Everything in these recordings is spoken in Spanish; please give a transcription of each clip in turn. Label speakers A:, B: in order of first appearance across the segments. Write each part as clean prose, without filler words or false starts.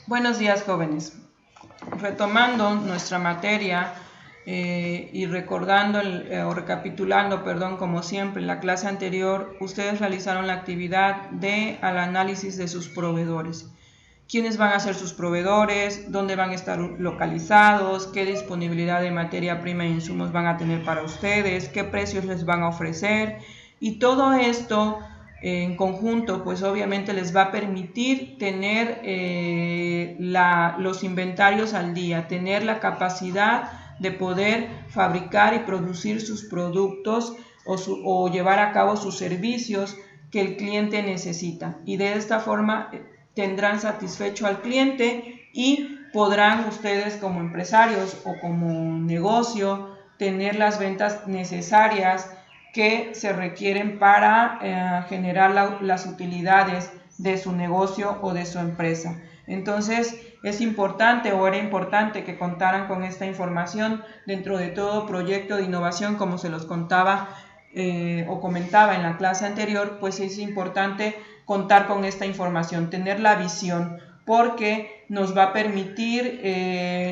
A: Buenos días, jóvenes. Retomando nuestra materia y recordando o recapitulando, perdón, como siempre, en la clase anterior, ustedes realizaron la actividad de al análisis de sus proveedores. ¿Quiénes van a ser sus proveedores? ¿Dónde van a estar localizados? ¿Qué disponibilidad de materia prima e insumos van a tener para ustedes? ¿Qué precios les van a ofrecer? Y todo esto en conjunto, pues obviamente les va a permitir tener los inventarios al día, tener la capacidad de poder fabricar y producir sus productos o llevar a cabo sus servicios que el cliente necesita. Y de esta forma tendrán satisfecho al cliente y podrán ustedes como empresarios o como negocio tener las ventas necesarias que se requieren para generar las utilidades de su negocio o de su empresa. Entonces es importante o era importante que contaran con esta información dentro de todo proyecto de innovación, como se los contaba o comentaba en la clase anterior. Pues es importante contar con esta información, tener la visión, porque nos va a permitir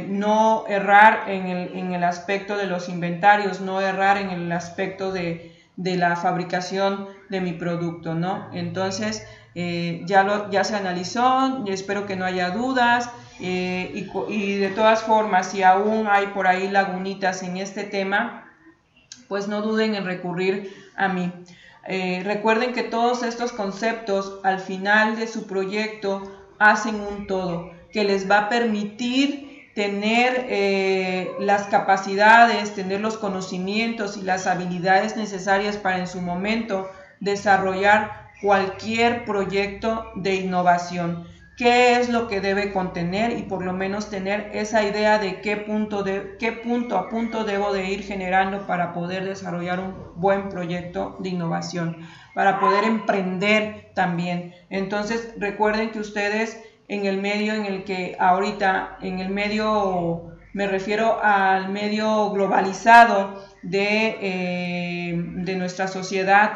A: no errar en el aspecto de los inventarios, no errar en el aspecto de la fabricación de mi producto, ¿no? Entonces ya se analizó, y espero que no haya dudas, y de todas formas, si aún hay por ahí lagunitas en este tema, pues no duden en recurrir a mí. Recuerden que todos estos conceptos al final de su proyecto hacen un todo que les va a permitir tener las capacidades, tener los conocimientos y las habilidades necesarias para en su momento desarrollar cualquier proyecto de innovación. ¿Qué es lo que debe contener? Y por lo menos tener esa idea de qué punto a punto debo de ir generando para poder desarrollar un buen proyecto de innovación, para poder emprender también. Entonces recuerden que ustedes en el medio en el que ahorita, en el medio, me refiero al medio globalizado de nuestra sociedad,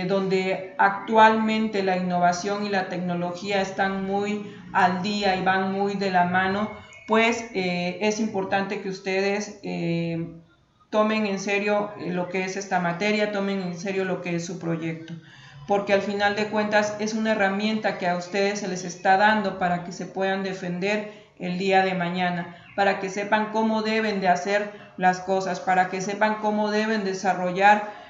A: donde actualmente la innovación y la tecnología están muy al día y van muy de la mano, pues es importante que ustedes tomen en serio lo que es esta materia, tomen en serio lo que es su proyecto, porque al final de cuentas es una herramienta que a ustedes se les está dando para que se puedan defender el día de mañana, para que sepan cómo deben de hacer las cosas, para que sepan cómo deben desarrollar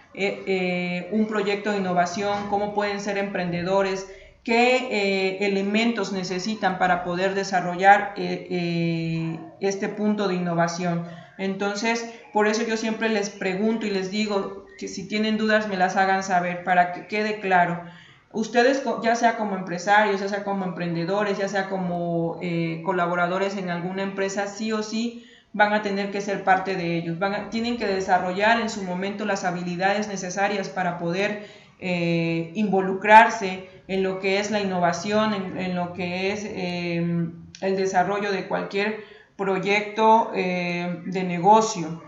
A: un proyecto de innovación, cómo pueden ser emprendedores, qué elementos necesitan para poder desarrollar este punto de innovación. Entonces, por eso yo siempre les pregunto y les digo que si tienen dudas me las hagan saber para que quede claro. Ustedes, ya sea como empresarios, ya sea como emprendedores, ya sea como colaboradores en alguna empresa, sí o sí van a tener que ser parte de ellos. Tienen que desarrollar en su momento las habilidades necesarias para poder involucrarse en lo que es la innovación, en lo que es el desarrollo de cualquier proyecto de negocio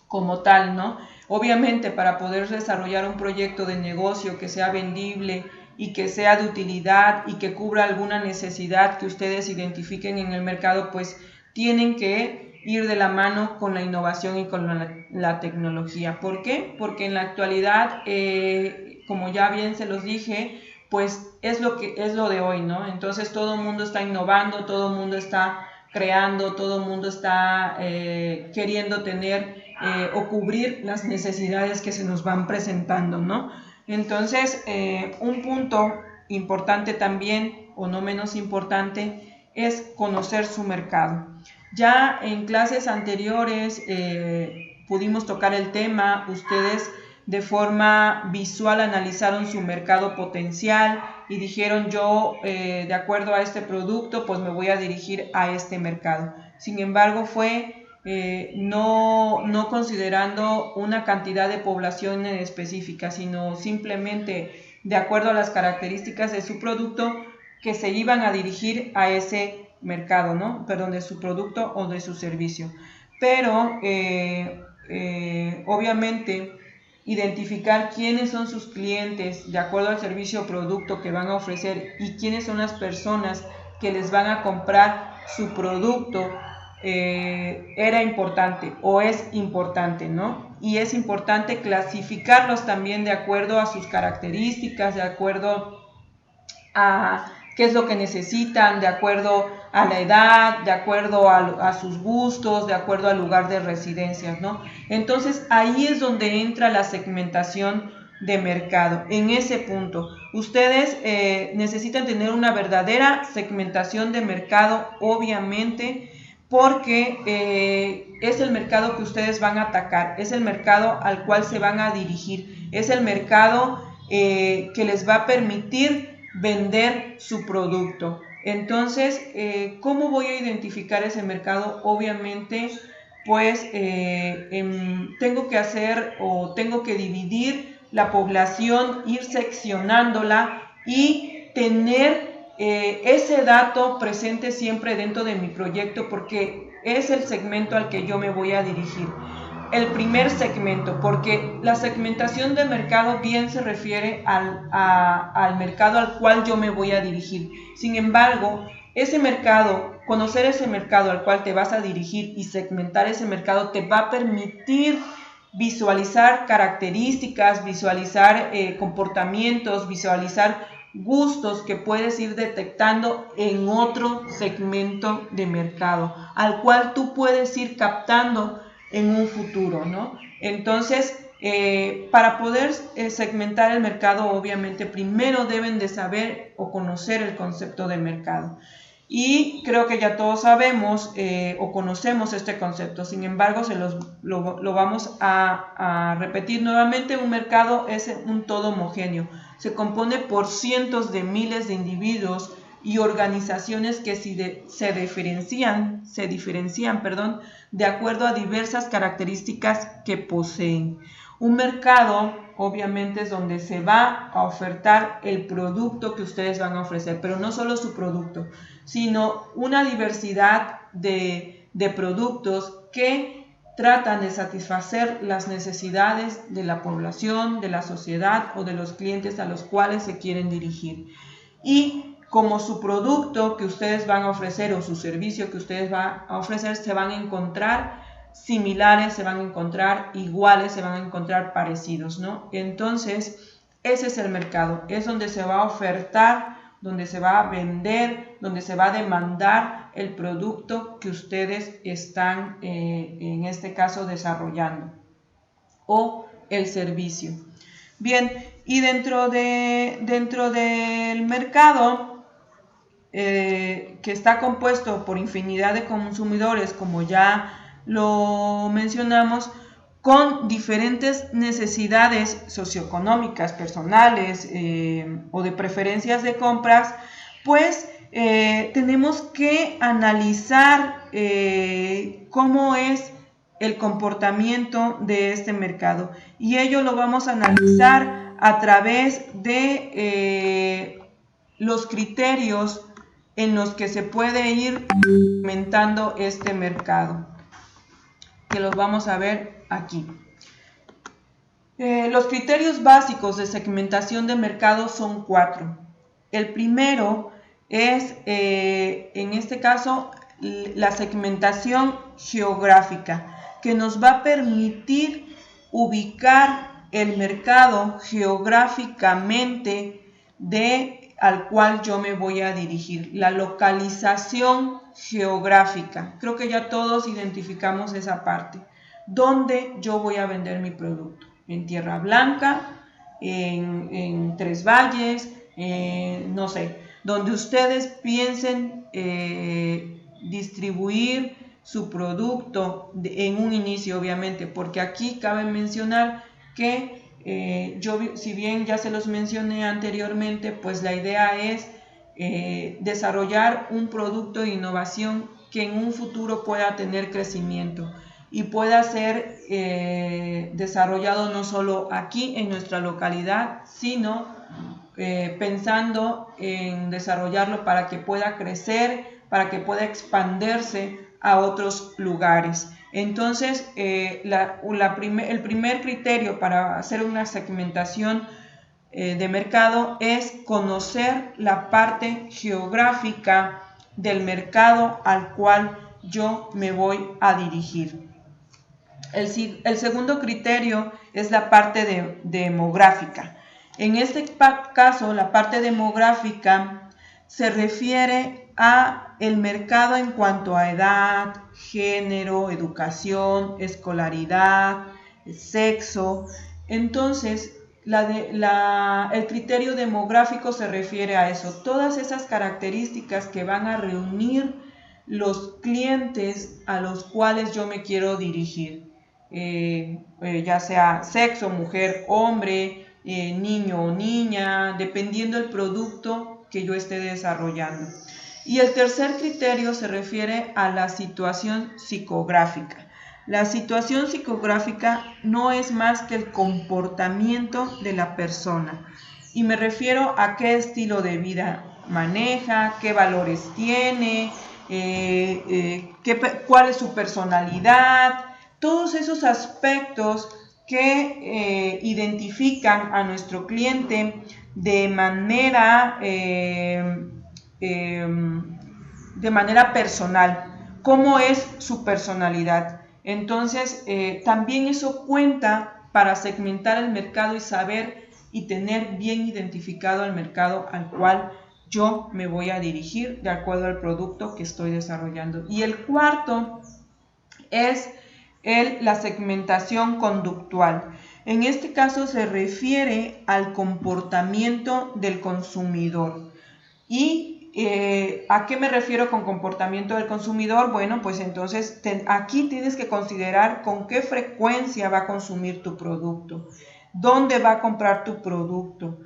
A: como tal, ¿no? Obviamente, para poder desarrollar un proyecto de negocio que sea vendible y que sea de utilidad y que cubra alguna necesidad que ustedes identifiquen en el mercado, pues tienen que ir de la mano con la innovación y con la tecnología. ¿Por qué? Porque en la actualidad, como ya bien se los dije, pues es lo de hoy, ¿no? Entonces todo el mundo está innovando, todo el mundo está creando, todo el mundo está queriendo tener o cubrir las necesidades que se nos van presentando, ¿no? Entonces, un punto importante también, o no menos importante, es conocer su mercado. Ya en clases anteriores pudimos tocar el tema, ustedes de forma visual analizaron su mercado potencial y dijeron yo de acuerdo a este producto pues me voy a dirigir a este mercado. Sin embargo fue no considerando una cantidad de población específica, sino simplemente de acuerdo a las características de su producto que se iban a dirigir a ese mercado, ¿no? Perdón, de su producto o de su servicio. Pero obviamente identificar quiénes son sus clientes de acuerdo al servicio o producto que van a ofrecer y quiénes son las personas que les van a comprar su producto era importante o es importante, ¿no? Y es importante clasificarlos también de acuerdo a sus características, de acuerdo a qué es lo que necesitan, de acuerdo a la edad, de acuerdo a sus gustos, de acuerdo al lugar de residencia, ¿no? Entonces ahí es donde entra la segmentación de mercado. En ese punto, ustedes necesitan tener una verdadera segmentación de mercado, obviamente, porque es el mercado que ustedes van a atacar, es el mercado al cual se van a dirigir, es el mercado que les va a permitir vender su producto. Entonces, ¿cómo voy a identificar ese mercado? Obviamente, pues tengo que hacer o tengo que dividir la población, ir seccionándola y tener ese dato presente siempre dentro de mi proyecto, porque es el segmento al que yo me voy a dirigir. El primer segmento, porque la segmentación de mercado bien se refiere al mercado al cual yo me voy a dirigir. Sin embargo, ese mercado, conocer ese mercado al cual te vas a dirigir y segmentar ese mercado te va a permitir visualizar características, visualizar comportamientos, visualizar gustos que puedes ir detectando en otro segmento de mercado, al cual tú puedes ir captando en un futuro, ¿no? Entonces, para poder segmentar el mercado, obviamente, primero deben de saber o conocer el concepto de mercado. Y creo que ya todos sabemos o conocemos este concepto. Sin embargo, lo vamos a repetir nuevamente. Un mercado es un todo homogéneo. Se compone por cientos de miles de individuos y organizaciones que se diferencian, de acuerdo a diversas características que poseen. Un mercado, obviamente, es donde se va a ofertar el producto que ustedes van a ofrecer, pero no solo su producto, sino una diversidad de productos que tratan de satisfacer las necesidades de la población, de la sociedad o de los clientes a los cuales se quieren dirigir. Y como su producto que ustedes van a ofrecer o su servicio que ustedes van a ofrecer se van a encontrar similares, se van a encontrar iguales, se van a encontrar parecidos, ¿no? Entonces, ese es el mercado, es donde se va a ofertar, donde se va a vender, donde se va a demandar el producto que ustedes están, en este caso, desarrollando, o el servicio. Bien, y dentro del mercado, que está compuesto por infinidad de consumidores, como ya lo mencionamos, con diferentes necesidades socioeconómicas, personales o de preferencias de compras, pues tenemos que analizar cómo es el comportamiento de este mercado, y ello lo vamos a analizar a través de los criterios en los que se puede ir aumentando este mercado, que los vamos a ver aquí. Los criterios básicos de segmentación de mercado son 4. El primero es, en este caso, la segmentación geográfica, que nos va a permitir ubicar el mercado geográficamente al cual yo me voy a dirigir. La localización geográfica. Creo que ya todos identificamos esa parte. ¿Dónde yo voy a vender mi producto? En Tierra Blanca, en Tres Valles, no sé, donde ustedes piensen distribuir su producto en un inicio, obviamente, porque aquí cabe mencionar que yo, si bien ya se los mencioné anteriormente, pues la idea es desarrollar un producto de innovación que en un futuro pueda tener crecimiento y pueda ser desarrollado no solo aquí en nuestra localidad, sino pensando en desarrollarlo para que pueda crecer, para que pueda expandirse a otros lugares. Entonces, el primer criterio para hacer una segmentación de mercado es conocer la parte geográfica del mercado al cual yo me voy a dirigir. El segundo criterio es la parte demográfica. En este caso, la parte demográfica se refiere a el mercado en cuanto a edad, género, educación, escolaridad, sexo. Entonces, el criterio demográfico se refiere a eso, todas esas características que van a reunir los clientes a los cuales yo me quiero dirigir, ya sea sexo, mujer, hombre, niño o niña, dependiendo del producto que yo esté desarrollando. Y el tercer criterio se refiere a la situación psicográfica. La situación psicográfica no es más que el comportamiento de la persona. Y me refiero a qué estilo de vida maneja, qué valores tiene, cuál es su personalidad, todos esos aspectos que identifican a nuestro cliente de manera personal, cómo es su personalidad. Entonces, también eso cuenta para segmentar el mercado y saber y tener bien identificado el mercado al cual yo me voy a dirigir de acuerdo al producto que estoy desarrollando. Y el cuarto es la segmentación conductual. En este caso se refiere al comportamiento del consumidor. ¿Y a qué me refiero con comportamiento del consumidor? Bueno, pues entonces aquí tienes que considerar con qué frecuencia va a consumir tu producto, dónde va a comprar tu producto,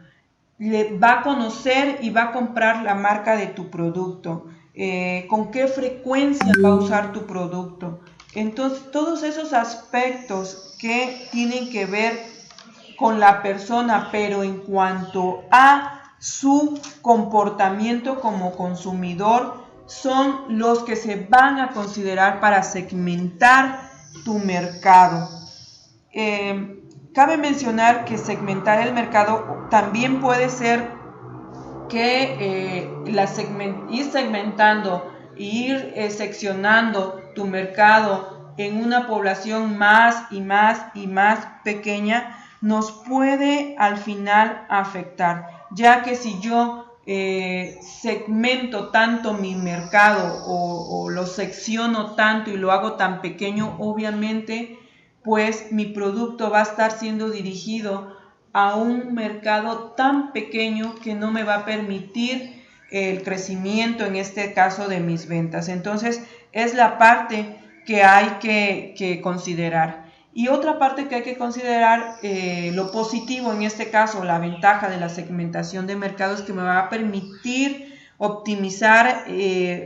A: le va a conocer y va a comprar la marca de tu producto, con qué frecuencia va a usar tu producto. Entonces, todos esos aspectos que tienen que ver con la persona, pero en cuanto a su comportamiento como consumidor, son los que se van a considerar para segmentar tu mercado. Cabe mencionar que segmentar el mercado también puede ser que ir segmentando, ir seccionando tu mercado en una población más y más y más pequeña nos puede al final afectar, ya que si yo segmento tanto mi mercado o lo secciono tanto y lo hago tan pequeño, obviamente pues mi producto va a estar siendo dirigido a un mercado tan pequeño que no me va a permitir el crecimiento, en este caso, de mis ventas. Entonces, es la parte que hay que considerar. Y otra parte que hay que considerar, lo positivo, en este caso, la ventaja de la segmentación de mercados, que me va a permitir optimizar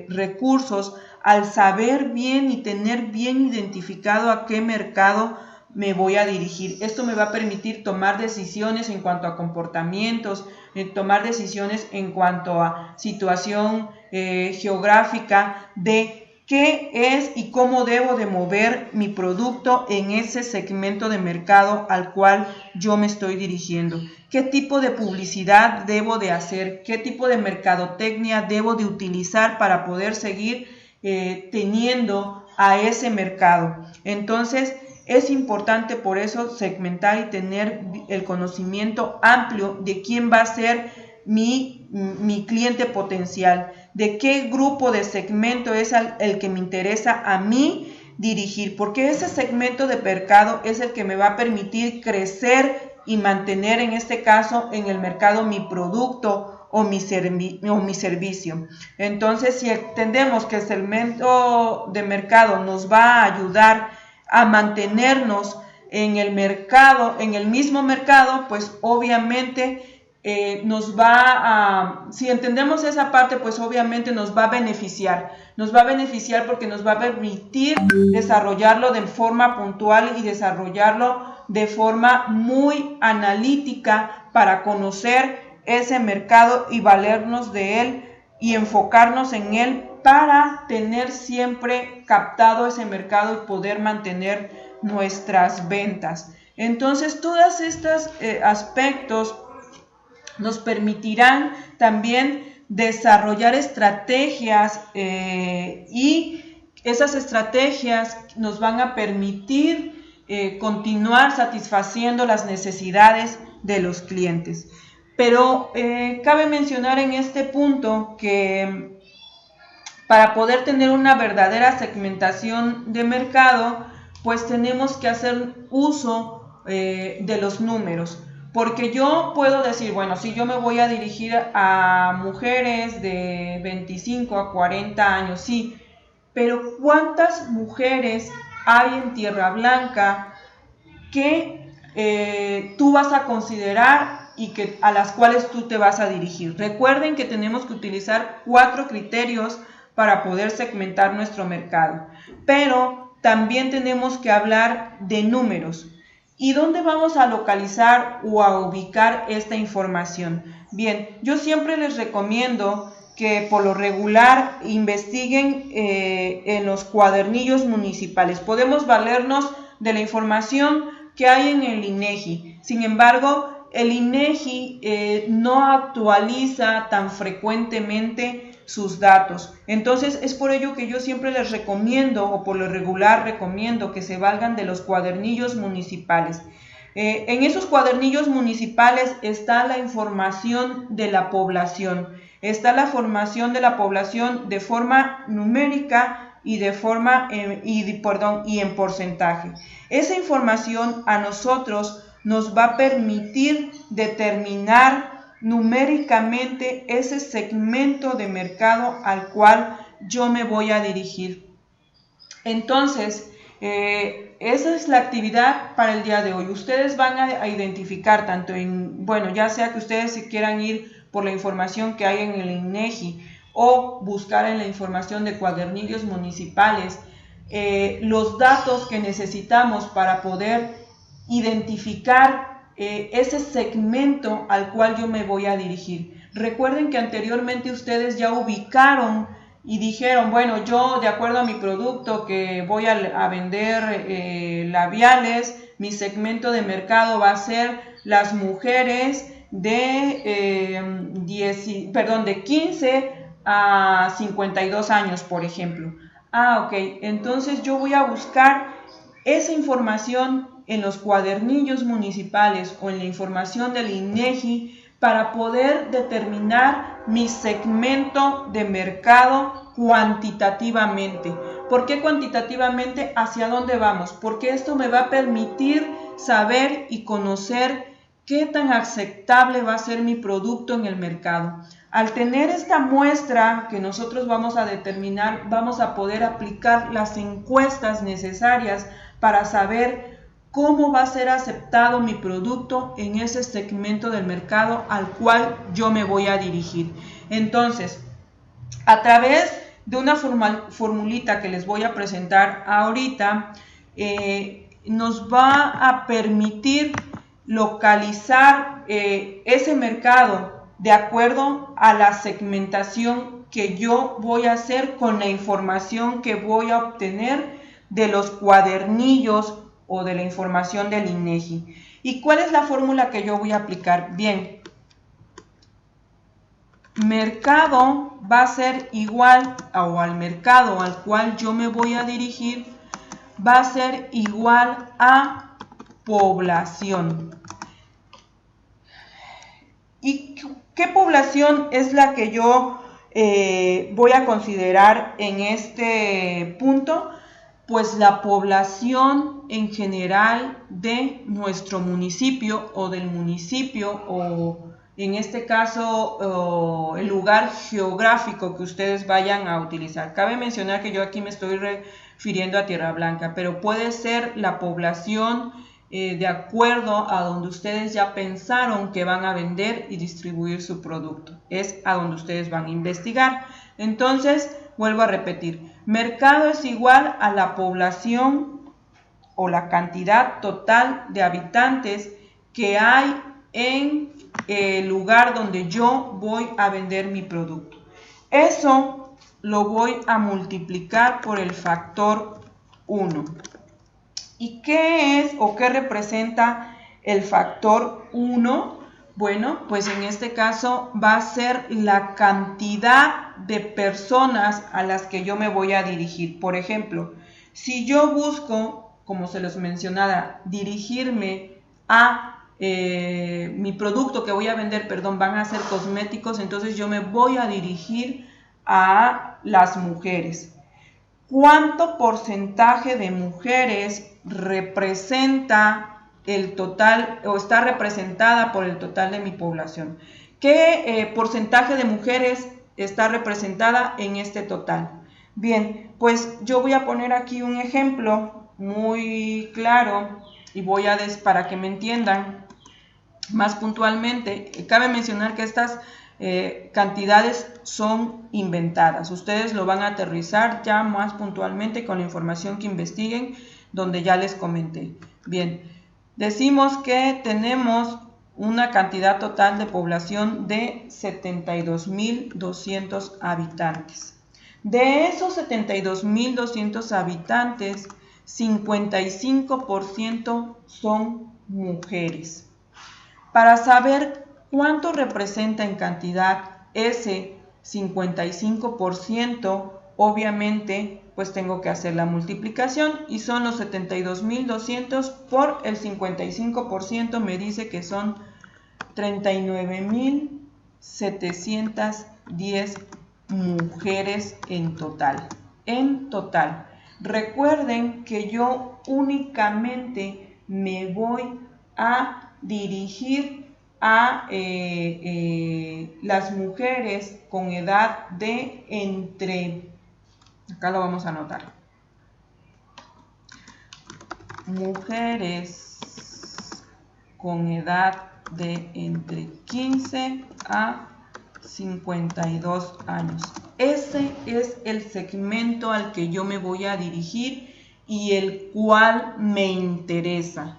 A: recursos al saber bien y tener bien identificado a qué mercado me voy a dirigir. Esto me va a permitir tomar decisiones en cuanto a comportamientos, tomar decisiones en cuanto a situación geográfica de qué es y cómo debo de mover mi producto en ese segmento de mercado al cual yo me estoy dirigiendo. ¿Qué tipo de publicidad debo de hacer? ¿Qué tipo de mercadotecnia debo de utilizar para poder seguir teniendo a ese mercado? Entonces, es importante por eso segmentar y tener el conocimiento amplio de quién va a ser mi cliente potencial, de qué grupo de segmento es el que me interesa a mí dirigir, porque ese segmento de mercado es el que me va a permitir crecer y mantener, en este caso, en el mercado mi producto o mi servicio. Entonces, si entendemos que el segmento de mercado nos va a ayudar a mantenernos en el mercado, en el mismo mercado, pues obviamente si entendemos esa parte, pues obviamente nos va a beneficiar porque nos va a permitir desarrollarlo de forma puntual y desarrollarlo de forma muy analítica para conocer ese mercado y valernos de él y enfocarnos en él para tener siempre captado ese mercado y poder mantener nuestras ventas. Entonces, todos estos aspectos nos permitirán también desarrollar estrategias y esas estrategias nos van a permitir continuar satisfaciendo las necesidades de los clientes. Pero cabe mencionar en este punto que para poder tener una verdadera segmentación de mercado, pues tenemos que hacer uso de los números. Porque yo puedo decir, bueno, si yo me voy a dirigir a mujeres de 25 a 40 años, sí, pero ¿cuántas mujeres hay en Tierra Blanca que tú vas a considerar y a las cuales tú te vas a dirigir? Recuerden que tenemos que utilizar 4 criterios para poder segmentar nuestro mercado, pero también tenemos que hablar de números. ¿Y dónde vamos a localizar o a ubicar esta información? Bien, yo siempre les recomiendo que por lo regular investiguen en los cuadernillos municipales. Podemos valernos de la información que hay en el INEGI. Sin embargo, el INEGI no actualiza tan frecuentemente sus datos. Entonces es por ello que yo siempre les recomiendo, o por lo regular recomiendo, que se valgan de los cuadernillos municipales. En esos cuadernillos municipales está la información de la población, está la formación de la población de forma numérica y y en porcentaje. Esa información a nosotros nos va a permitir determinar numéricamente ese segmento de mercado al cual yo me voy a dirigir. Entonces, esa es la actividad para el día de hoy. Ustedes van a identificar tanto ya sea que ustedes se quieran ir por la información que hay en el INEGI o buscar en la información de cuadernillos municipales, los datos que necesitamos para poder identificar ese segmento al cual yo me voy a dirigir. Recuerden que anteriormente ustedes ya ubicaron y dijeron, bueno, yo de acuerdo a mi producto que voy a vender labiales, mi segmento de mercado va a ser las mujeres de 15 a 52 años, por ejemplo. Ok, entonces yo voy a buscar esa información en los cuadernillos municipales o en la información del INEGI para poder determinar mi segmento de mercado cuantitativamente. ¿Por qué cuantitativamente? ¿Hacia dónde vamos? Porque esto me va a permitir saber y conocer qué tan aceptable va a ser mi producto en el mercado. Al tener esta muestra que nosotros vamos a determinar, vamos a poder aplicar las encuestas necesarias para saber cómo va a ser aceptado mi producto en ese segmento del mercado al cual yo me voy a dirigir. Entonces, a través de una formulita que les voy a presentar ahorita, nos va a permitir localizar ese mercado de acuerdo a la segmentación que yo voy a hacer con la información que voy a obtener de los cuadernillos o de la información del INEGI. ¿Y cuál es la fórmula que yo voy a aplicar? Bien, mercado va a ser igual, o al mercado al cual yo me voy a dirigir, va a ser igual a población. ¿Y qué población es la que yo voy a considerar en este punto? Pues la población en general de nuestro municipio o del municipio, o en este caso el lugar geográfico que ustedes vayan a utilizar. Cabe mencionar que yo aquí me estoy refiriendo a Tierra Blanca, pero puede ser la población de acuerdo a donde ustedes ya pensaron que van a vender y distribuir su producto. Es a donde ustedes van a investigar. Entonces, vuelvo a repetir, mercado es igual a la población o la cantidad total de habitantes que hay en el lugar donde yo voy a vender mi producto. Eso lo voy a multiplicar por el factor 1. ¿Y qué es o qué representa el factor 1? Bueno, pues en este caso va a ser la cantidad de personas a las que yo me voy a dirigir. Por ejemplo, si yo busco, como se los mencionaba, dirigirme a mi producto que voy a vender, van a ser cosméticos, entonces yo me voy a dirigir a las mujeres. ¿Cuánto porcentaje de mujeres representa el total o está representada por el total de mi población? ¿Qué porcentaje de mujeres está representada en este total? Bien, pues yo voy a poner aquí un ejemplo muy claro y para que me entiendan más puntualmente. Cabe mencionar que estas cantidades son inventadas. Ustedes lo van a aterrizar ya más puntualmente con la información que investiguen, donde ya les comenté. Bien, decimos que tenemos una cantidad total de población de 72.200 habitantes. De esos 72.200 habitantes, 55% son mujeres. Para saber cuánto representa en cantidad ese 55%, obviamente pues tengo que hacer la multiplicación y son los 72.200 por el 55%, me dice que son 39.710 mujeres en total. Recuerden que yo únicamente me voy a dirigir a las mujeres con edad de acá lo vamos a anotar, mujeres con edad de entre 15 a 52 años. Ese es el segmento al que yo me voy a dirigir y el cual me interesa.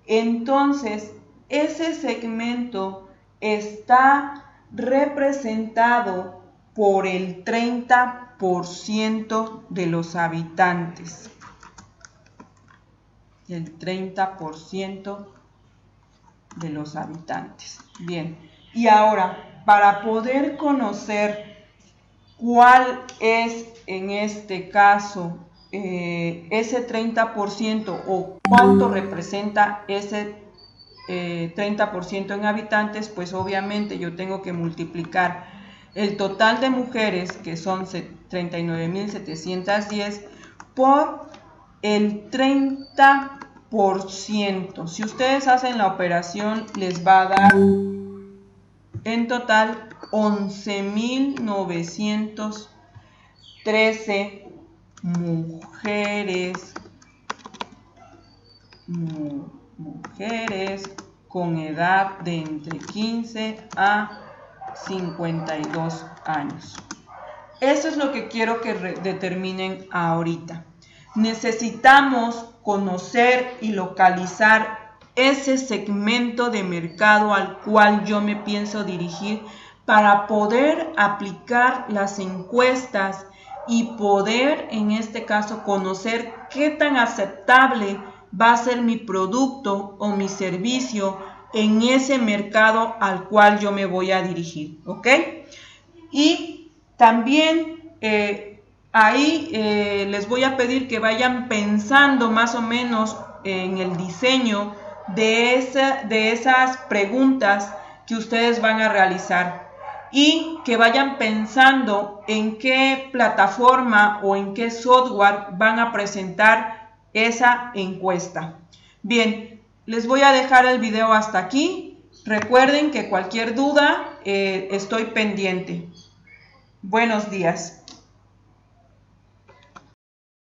A: Entonces, ese segmento está representado por el 30% de los habitantes. El 30% de los habitantes. Bien, y ahora, para poder conocer cuál es en este caso ese 30% o cuánto representa ese 30% en habitantes, pues obviamente yo tengo que multiplicar el total de mujeres, que son 39.710, por el 30%. Si ustedes hacen la operación, les va a dar en total 11.913 mujeres con edad de entre 15 a 52 años. Eso es lo que quiero que determinen ahorita. Necesitamos conocer y localizar ese segmento de mercado al cual yo me pienso dirigir para poder aplicar las encuestas y poder, en este caso, conocer qué tan aceptable va a ser mi producto o mi servicio en ese mercado al cual yo me voy a dirigir, ¿ok? Y también ahí les voy a pedir que vayan pensando más o menos en el diseño de esas preguntas que ustedes van a realizar y que vayan pensando en qué plataforma o en qué software van a presentar esa encuesta. Bien, les voy a dejar el video hasta aquí. Recuerden que cualquier duda estoy pendiente. Buenos días.